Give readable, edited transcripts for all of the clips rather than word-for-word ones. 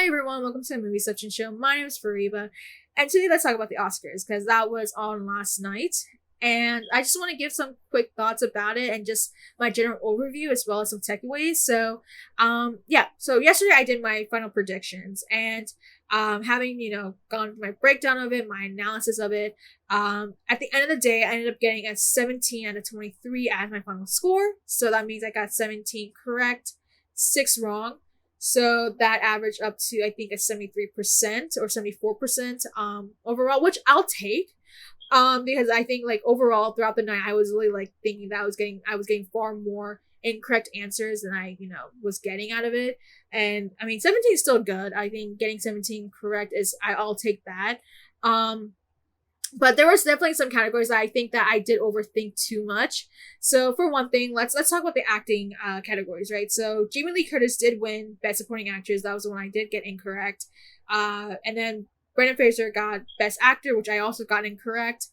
everyone, welcome to the Movie Section Show. My name is Fariba, and today let's talk about the Oscars because that was on last night. And I just want to give some quick thoughts about it and just my general overview as well as some takeaways. So yesterday I did my final predictions and having gone through my breakdown of it, my analysis of it. At the end of the day, I ended up getting a 17 out of 23 as my final score. So that means I got 17 correct, 6 wrong. So that averaged up to I think a 73% or 74% overall, which I'll take. Because I think like overall throughout the night I was really like thinking that I was getting far more incorrect answers than I, was getting out of it. And I mean 17 is still good. I think getting 17 correct I'll take that. But there was definitely some categories that I think that I did overthink too much. So for one thing, let's talk about the acting categories, right? So Jamie Lee Curtis did win Best Supporting Actress. That was the one I did get incorrect. And then Brendan Fraser got Best Actor, which I also got incorrect.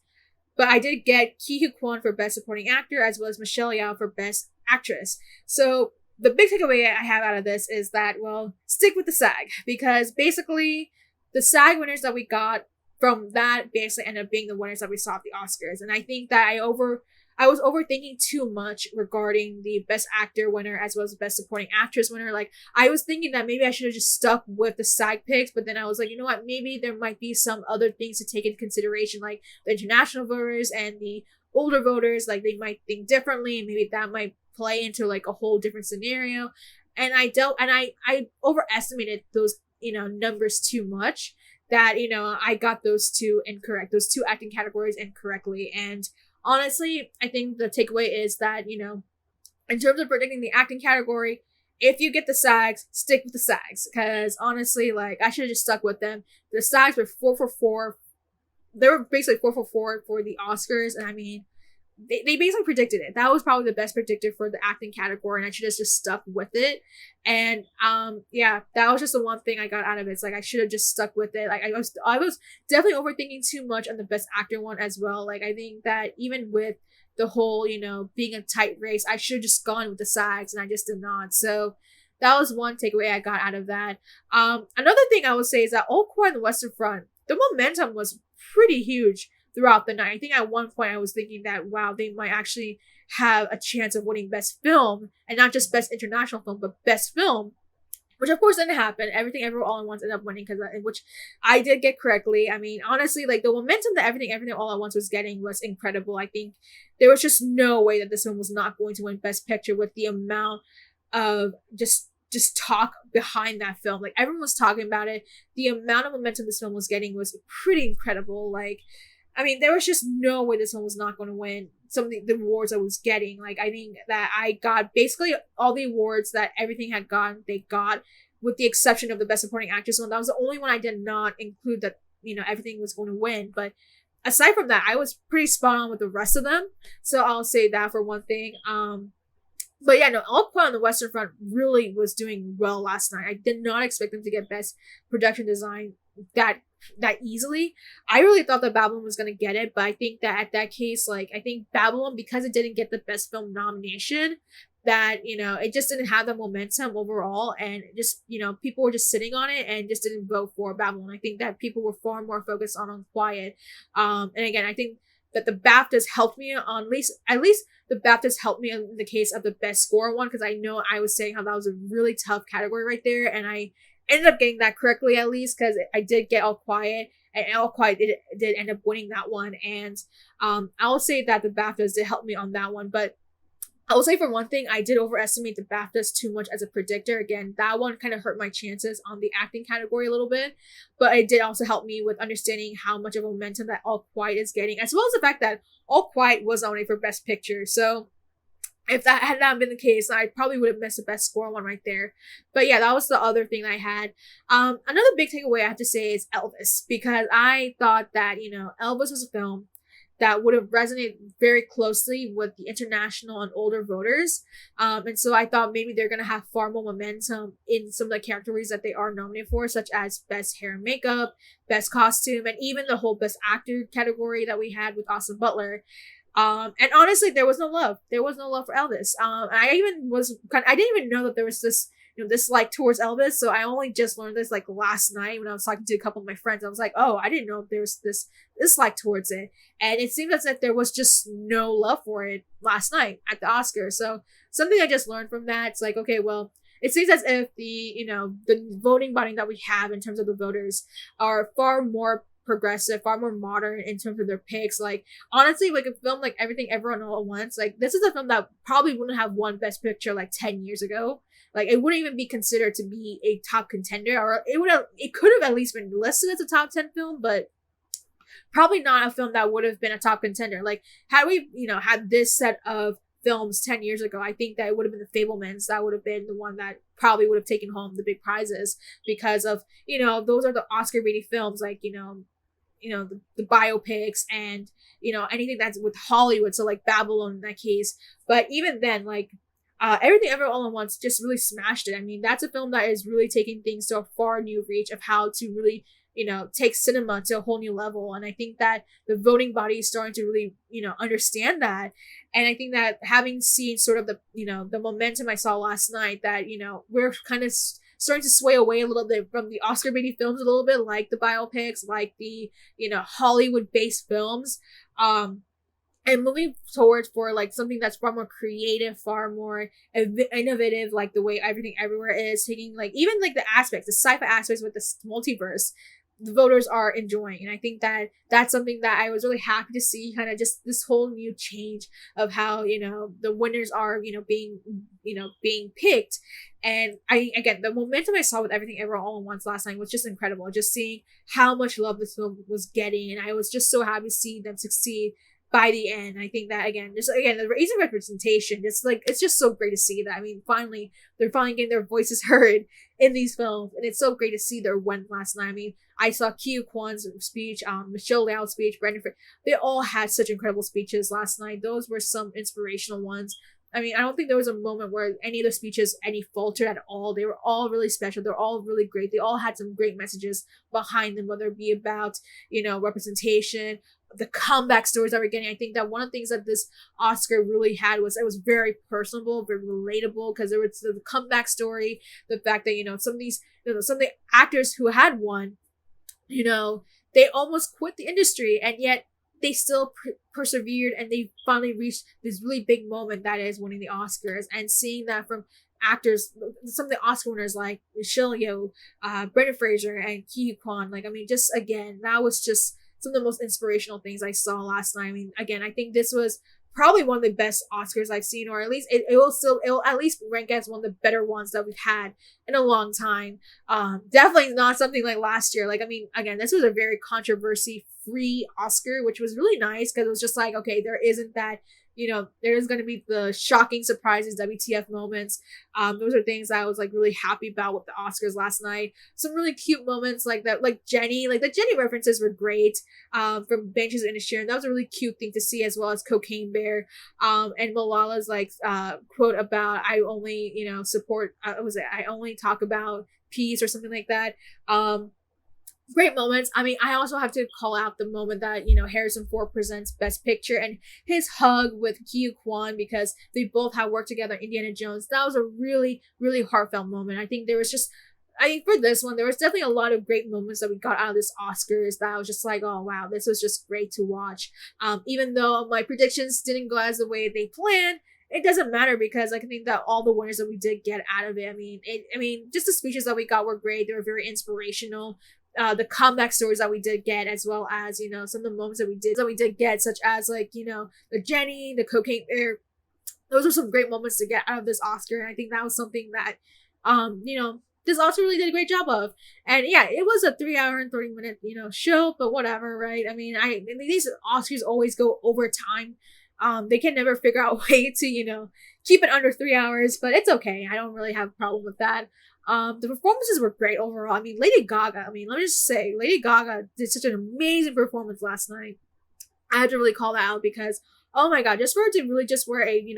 But I did get Ke Huy Quan for Best Supporting Actor, as well as Michelle Yeoh for Best Actress. So the big takeaway I have out of this is that, well, stick with the SAG. Because basically, the SAG winners that we got from that basically ended up being the winners that we saw at the Oscars. And I think that I was overthinking too much regarding the Best Actor winner as well as the Best Supporting Actress winner. Like, I was thinking that maybe I should have just stuck with the SAG picks, but then I was like, you know what, maybe there might be some other things to take into consideration, like the international voters and the older voters, like they might think differently, and maybe that might play into like a whole different scenario. And I overestimated those, numbers too much, that, I got those two acting categories incorrectly. And honestly, I think the takeaway is that, in terms of predicting the acting category, if you get the SAGs, stick with the SAGs. Because honestly, like, I should have just stuck with them. The SAGs were 4 for 4. They were basically 4 for 4 for the Oscars. And I mean, they basically predicted it. That was probably the best predictor for the acting category, and I should have just stuck with it. And that was just the one thing I got out of it. It's like I should have just stuck with it. Like I was definitely overthinking too much on the Best Actor one as well. Like I think that even with the whole, being a tight race, I should have just gone with the SAGs, and I just did not. So that was one takeaway I got out of that. Another thing I would say is that All Quiet on the Western Front, the momentum was pretty huge throughout the night. I think at one point I was thinking that, wow, they might actually have a chance of winning Best Film, and not just Best International Film, but Best Film, which of course didn't happen. Everything Everywhere All at Once ended up winning, which I did get correctly. I mean, honestly, like the momentum that Everything All at Once was getting was incredible. I think there was just no way that this film was not going to win Best Picture with the amount of just talk behind that film. Like everyone was talking about it. The amount of momentum this film was getting was pretty incredible. Like, I mean, there was just no way this one was not going to win some of the awards I was getting. Like, I think that I got basically all the awards that Everything had gotten, they got, with the exception of the Best Supporting Actress one. That was the only one I did not include that, Everything was going to win. But aside from that, I was pretty spot on with the rest of them. So I'll say that for one thing. But yeah, no, All Quiet on the Western Front really was doing well last night. I did not expect them to get Best Production Design that easily. I really thought that Babylon was going to get it, but I think that at that case, like, I think Babylon, because it didn't get the Best Film nomination, that, it just didn't have the momentum overall, and just, people were just sitting on it and just didn't vote for Babylon. I think that people were far more focused on Quiet. And again, I think that the BAFTAs helped me on at least the BAFTAs helped me in the case of the Best Score one, because I know I was saying how that was a really tough category right there, and I ended up getting that correctly at least, because I did get All Quiet, and All Quiet did end up winning that one. And I'll say that the BAFTAs did help me on that one. But I will say for one thing, I did overestimate the BAFTAs too much as a predictor. Again, that one kind of hurt my chances on the acting category a little bit, but it did also help me with understanding how much of a momentum that All Quiet is getting, as well as the fact that All Quiet was nominated for Best Picture. So if that had not been the case, I probably would have missed the Best Score one right there. But yeah, that was the other thing I had. Another big takeaway I have to say is Elvis, because I thought that, Elvis was a film that would have resonated very closely with the international and older voters. And so I thought maybe they're going to have far more momentum in some of the categories that they are nominated for, such as Best Hair and Makeup, Best Costume, and even the whole Best Actor category that we had with Austin Butler. And honestly, there was no love. There was no love for Elvis. I didn't even know that there was this dislike towards Elvis. So I only just learned this like last night when I was talking to a couple of my friends. I was like, oh, I didn't know there was this dislike towards it. And it seemed as if there was just no love for it last night at the Oscars. So something I just learned from that, it's like, okay, well, it seems as if the voting body that we have in terms of the voters are far more progressive, far more modern in terms of their picks. Like, honestly, like a film like Everything Everyone All at Once, like this is a film that probably wouldn't have won Best Picture like 10 years ago. Like, it wouldn't even be considered to be a top contender, or it could have at least been listed as a top 10 film, but probably not a film that would have been a top contender. Like, had we, had this set of films 10 years ago, I think that it would have been The Fablemans that would have been the one that probably would have taken home the big prizes, because of, those are the Oscar baiting films, like, the biopics and, anything that's with Hollywood. So like Babylon in that case. But even then, like, Everything Ever All at Once just really smashed it. I mean, that's a film that is really taking things to a far new reach of how to really, take cinema to a whole new level. And I think that the voting body is starting to really, understand that. And I think that having seen sort of the, the momentum I saw last night, that, we're kind of starting to sway away a little bit from the Oscar baiting films, a little bit like the biopics, like the, Hollywood based films. And moving towards for like something that's far more creative, far more innovative, like the way Everything Everywhere is, taking like even like the sci-fi aspects with the multiverse, the voters are enjoying. And I think that that's something that I was really happy to see, kind of just this whole new change of how, the winners are, being picked. And again, the momentum I saw with Everything Ever All at Once last night was just incredible. Just seeing how much love this film was getting. And I was just so happy to see them succeed by the end. I think that again, the raising representation, it's just so great to see that. I mean, they're finally getting their voices heard in these films, and it's so great to see their win last night. I mean, I saw Ke Kwan's speech, Michelle Liao's speech, Brendan Fraser. They all had such incredible speeches last night. Those were some inspirational ones. I mean, I don't think there was a moment where any of the speeches faltered at all. They were all really special. They're all really great. They all had some great messages behind them, whether it be about, representation, the comeback stories that we're getting. I think that one of the things that this Oscar really had was it was very personable, very relatable, because there was the comeback story, the fact that, some of these, some of the actors who had won, they almost quit the industry, and yet they still persevered, and they finally reached this really big moment that is winning the Oscars. And seeing that from actors, some of the Oscar winners like Michelle Yeoh, Brendan Fraser, and Ke Quan, like, I mean, just again, that was just some of the most inspirational things I saw last night. I mean, again, I think this was probably one of the best Oscars I've seen, or at least it will at least rank as one of the better ones that we've had in a long time. Definitely not something like last year. Like, I mean, again, this was a very controversy-free Oscar, which was really nice, because it was just like, okay, there isn't that, there is going to be the shocking surprises, WTF moments. Those are things that I was like really happy about with the Oscars last night. Some really cute moments like that, like Jenny, like the Jenny references were great. From Banshees of Inisherin, that was a really cute thing to see, as well as Cocaine Bear. And Malala's like quote about, I only, support, I only talk about peace, or something like that. Great moments. I mean, I also have to call out the moment that, Harrison Ford presents Best Picture, and his hug with Ke Quan, because they both have worked together in Indiana Jones. That was a really, really heartfelt moment. I think for this one, there was definitely a lot of great moments that we got out of this Oscars that I was just like, oh wow, this was just great to watch. Even though my predictions didn't go as the way they planned, it doesn't matter, because I think that all the winners that we did get out of it, I mean, just the speeches that we got were great. They were very inspirational. The comeback stories that we did get, as well as, some of the moments that we did get, such as like, the Jenny, the Cocaine Bear. Those are some great moments to get out of this Oscar. And I think that was something that, this Oscar really did a great job of. And yeah, it was a 3 hour and 30 minute, show, but whatever, right? I mean, these Oscars always go over time. They can never figure out a way to, keep it under 3 hours, but it's okay. I don't really have a problem with that. The performances were great overall. I mean, Lady Gaga, let me just say, Lady Gaga did such an amazing performance last night. I had to really call that out, because, oh my god, just for her to really just wear a,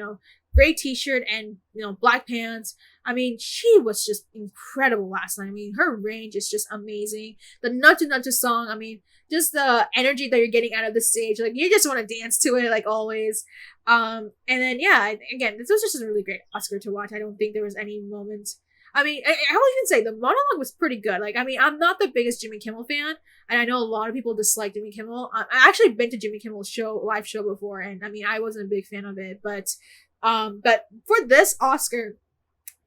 gray t-shirt and, black pants. I mean, she was just incredible last night. I mean, her range is just amazing. The Natu Natu song, I mean, just the energy that you're getting out of the stage, like, you just want to dance to it, like always. And then, yeah, again, this was just a really great Oscar to watch. I don't think there was any moment I mean, I will even say the monologue was pretty good. Like, I mean, I'm not the biggest Jimmy Kimmel fan, and I know a lot of people dislike Jimmy Kimmel. I actually been to Jimmy Kimmel's live show before, and I mean, I wasn't a big fan of it, but for this Oscar,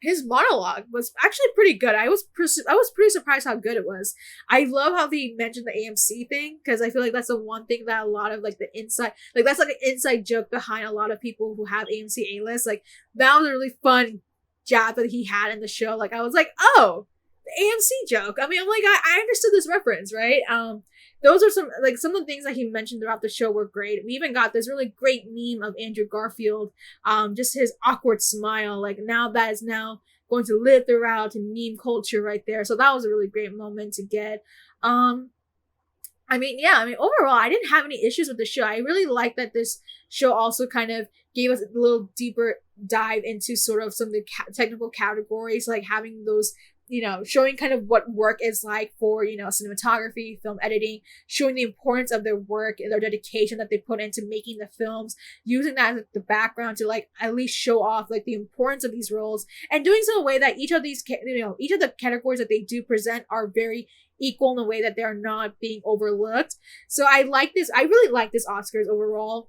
his monologue was actually pretty good. I was pretty surprised how good it was. I love how they mentioned the AMC thing because I feel like that's the one thing that a lot of like the inside, like that's like an inside joke behind a lot of people who have AMC A-list. Like that was a really fun jab that he had in the show. Like I was like, oh, the AMC joke. I mean, I'm like, I understood this reference, right? Those are some of the things that he mentioned throughout the show were great. We even got this really great meme of Andrew Garfield, just his awkward smile. Like now that is now going to live throughout meme culture right there. So that was a really great moment to get. I mean, yeah, I mean, overall, I didn't have any issues with the show. I really like that this show also kind of gave us a little deeper dive into sort of some of the technical categories, like having those, showing kind of what work is like for, cinematography, film editing, showing the importance of their work and their dedication that they put into making the films, using that as the background to like at least show off like the importance of these roles and doing so in a way that each of the categories that they do present are very equal in a way that they're not being overlooked. So I really like this Oscars overall.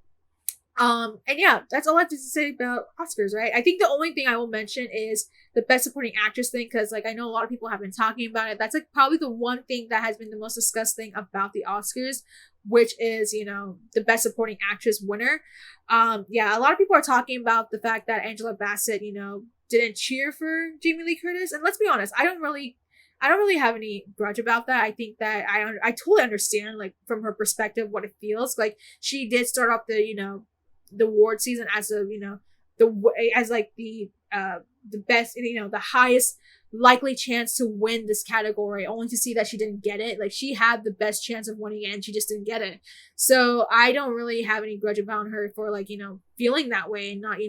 And yeah, that's all I have to say about Oscars, right? I think the only thing I will mention is the best supporting actress thing, because like I know a lot of people have been talking about it. That's like probably the one thing that has been the most discussed thing about the Oscars, which is, the best supporting actress winner. Yeah, a lot of people are talking about the fact that Angela Bassett, didn't cheer for Jamie Lee Curtis. And let's be honest, I don't really have any grudge about that. I think that I totally understand, like, from her perspective, what it feels like. She did start off the award season as the best, the highest likely chance to win this category, only to see that she didn't get it. Like, she had the best chance of winning it and she just didn't get it. So I don't really have any grudge about her for like, feeling that way and not,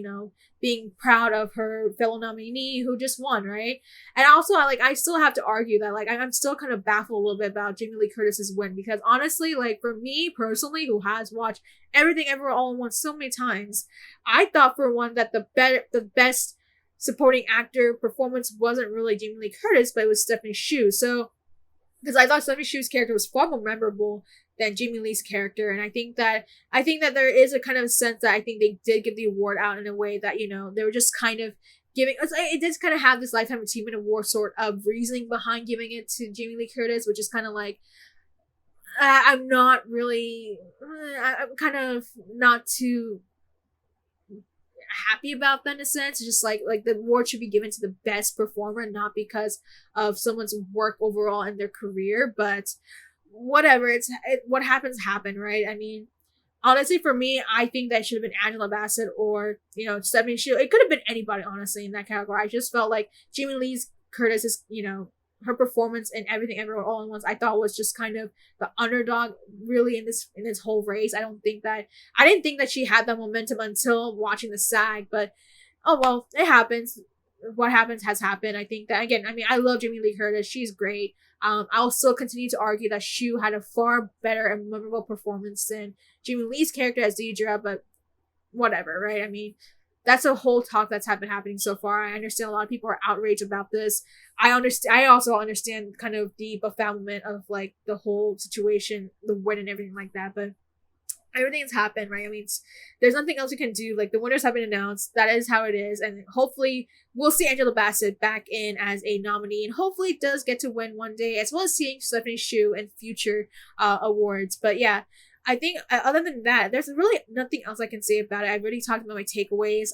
being proud of her fellow nominee who just won, right? And also I still have to argue that like I'm still kind of baffled a little bit about Jamie Lee Curtis's win, because honestly, like for me personally, who has watched Everything Everywhere All at Once so many times, I thought for one that the best supporting actor performance wasn't really Jamie Lee Curtis, but it was Stephanie Hsu. So, because I thought Stephanie Hsu's character was far more memorable than Jamie Lee's character, and I think that there is a kind of sense that I think they did give the award out in a way that they were just kind of giving. It does kind of have this Lifetime Achievement Award sort of reasoning behind giving it to Jamie Lee Curtis, which is kind of like I'm not really. I'm kind of not too happy about that in a sense. It's just like the award should be given to the best performer, not because of someone's work overall in their career, but whatever. What happens happened, right? I mean, honestly, for me, I think that should have been Angela Bassett or Stephanie Hsu. It could have been anybody, honestly, in that category. I just felt like Jamie Lee Curtis's her performance in Everything Everywhere All at Once, I thought was just kind of the underdog really in this whole race. I didn't think that she had that momentum until watching the SAG, but oh well, it happens. What happens has happened. I think that, again, I mean, I love Jamie Lee Curtis. She's great. I'll still continue to argue that Hsu had a far better and memorable performance than Jamie Lee's character as Deidre, but whatever, right? I mean, that's a whole talk that's been happening so far. I understand a lot of people are outraged about this. I also understand kind of the befuddlement of like the whole situation, the win and everything like that. But everything's happened, right? I mean, there's nothing else you can do. Like, the winners have been announced. That is how it is. And hopefully we'll see Angela Bassett back in as a nominee, and hopefully does get to win one day, as well as seeing Stephanie Hsu in future awards. But yeah, I think other than that, there's really nothing else I can say about it. I've already talked about my takeaways.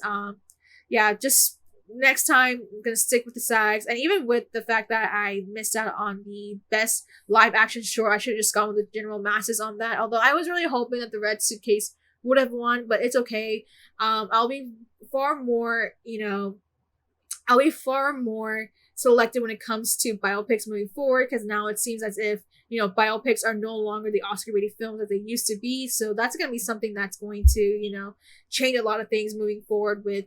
Yeah, just next time I'm gonna stick with the SAGs, and even with the fact that I missed out on the best live action short, I should have just gone with the general masses on that. Although I was really hoping that The Red Suitcase would have won, but it's okay. I'll be far more selective when it comes to biopics moving forward, because now it seems as if biopics are no longer the Oscar-rated films that they used to be. So that's going to be something that's going to, change a lot of things moving forward with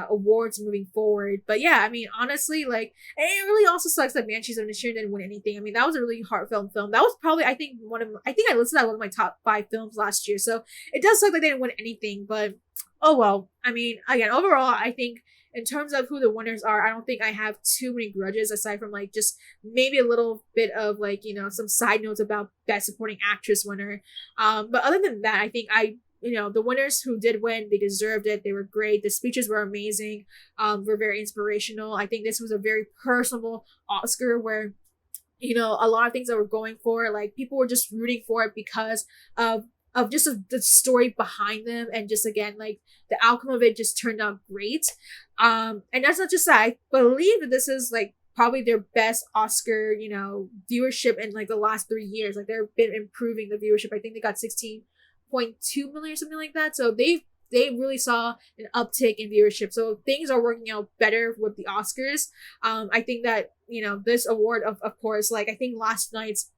awards moving forward. But yeah, I mean, honestly, like, it really also sucks that Banshees of Inisherin didn't win anything. I mean, that was a really heartfelt film. That was probably, I think I listed that one of my top 5 films last year. So it does suck that they didn't win anything, but oh well. I mean, again, overall, I think in terms of who the winners are, I don't think I have too many grudges aside from like just maybe a little bit of like, some side notes about best supporting actress winner. But other than that, I think the winners who did win, they deserved it. They were great. The speeches were amazing. Were very inspirational. I think this was a very personable Oscar where a lot of things that we're going for, like people were just rooting for it because of just the story behind them, and just again like the outcome of it just turned out great. And that's not just that. I believe that this is like probably their best Oscar, viewership in like the last 3 years. Like they've been improving the viewership. I think they got 16.2 million or something like that. So they really saw an uptick in viewership. So things are working out better with the Oscars. I think that, this award of course, like I think last night's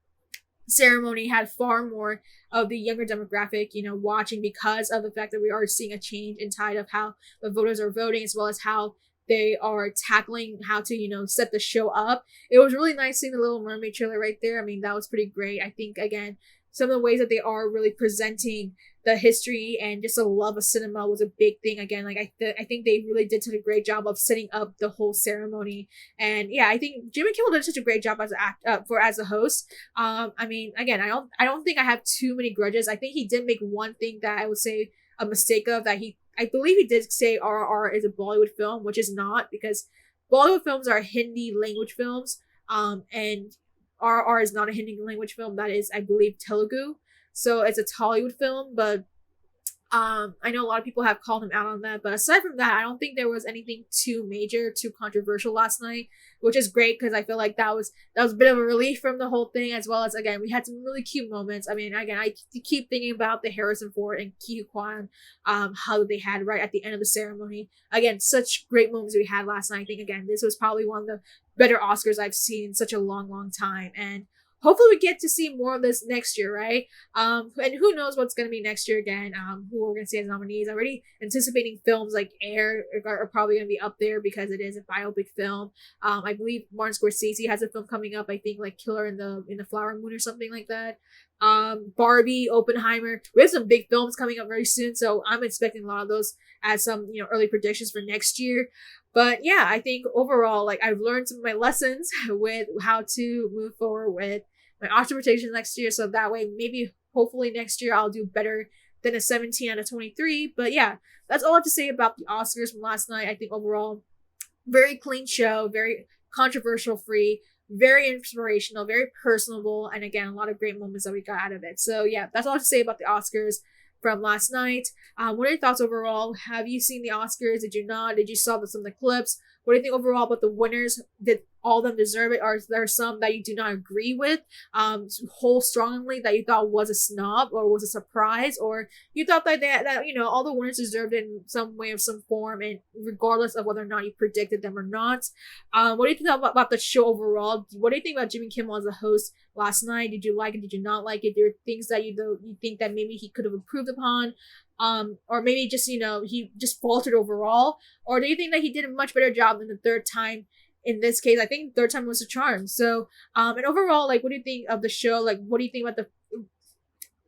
ceremony had far more of the younger demographic, watching, because of the fact that we are seeing a change in tide of how the voters are voting, as well as how they are tackling how to, set the show up. It was really nice seeing the Little Mermaid trailer right there. I mean, that was pretty great. I think, again, some of the ways that they are really presenting the history and just a love of cinema was a big thing. Again, like I think they really did such a great job of setting up the whole ceremony. And yeah, I think Jimmy Kimmel did such a great job as a host. I mean, again, I don't think I have too many grudges. I think he did make one thing that I would say a mistake of, that I believe he did say RRR is a Bollywood film, which is not, because Bollywood films are Hindi language films. And RR is not a Hindi language film. That is, I believe, Telugu. So it's a Tollywood film, but I know a lot of people have called him out on that. But aside from that, I don't think there was anything too major, too controversial last night, which is great because I feel like that was a bit of a relief from the whole thing, as well as, again, we had some really cute moments. I mean, again, I keep thinking about the Harrison Ford and Ki Kwan hug they had right at the end of the ceremony. Again, such great moments we had last night. I think, again, this was probably one of the better Oscars I've seen in such a long, long time. And hopefully we get to see more of this next year, right? And who knows what's going to be next year again, who we're going to see as nominees. I'm already anticipating films like Air are probably going to be up there because it is a biopic film. I believe Martin Scorsese has a film coming up, I think like Killer in the Flower Moon or something like that. Barbie, Oppenheimer. We have some big films coming up very soon, so I'm expecting a lot of those as some early predictions for next year. But yeah, I think overall, like, I've learned some of my lessons with how to move forward with my interpretation next year, so that way maybe hopefully next year I'll do better than a 17 out of 23. But yeah, that's all I have to say about the Oscars from last night. I think overall, very clean show, very controversial free, very inspirational, very personable, and again, a lot of great moments that we got out of it. So yeah, that's all I have to say about the Oscars from last night. What are your thoughts overall? Have you seen the Oscars? Did you not? Did you saw some of the clips? What do you think overall about the winners? Did all of them deserve it? Or is there some that you do not agree with, hold strongly, that you thought was a snub or was a surprise, or you thought that all the winners deserved it in some way or some form, and regardless of whether or not you predicted them or not? What do you think about the show overall? What do you think about Jimmy Kimmel as a host last night? Did you like it? Did you not like it? There are things that you think that maybe he could have improved upon, or maybe just he just faltered overall, or do you think that he did a much better job than the third time? In this case, I think third time was a charm. So, and overall, like, what do you think of the show? Like, what do you think about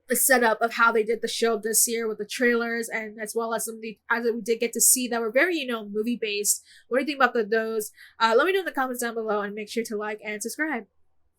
the setup of how they did the show this year with the trailers, and as well as some of the as we did get to see that were very movie based? What do you think about those? Let me know in the comments down below, and make sure to like and subscribe.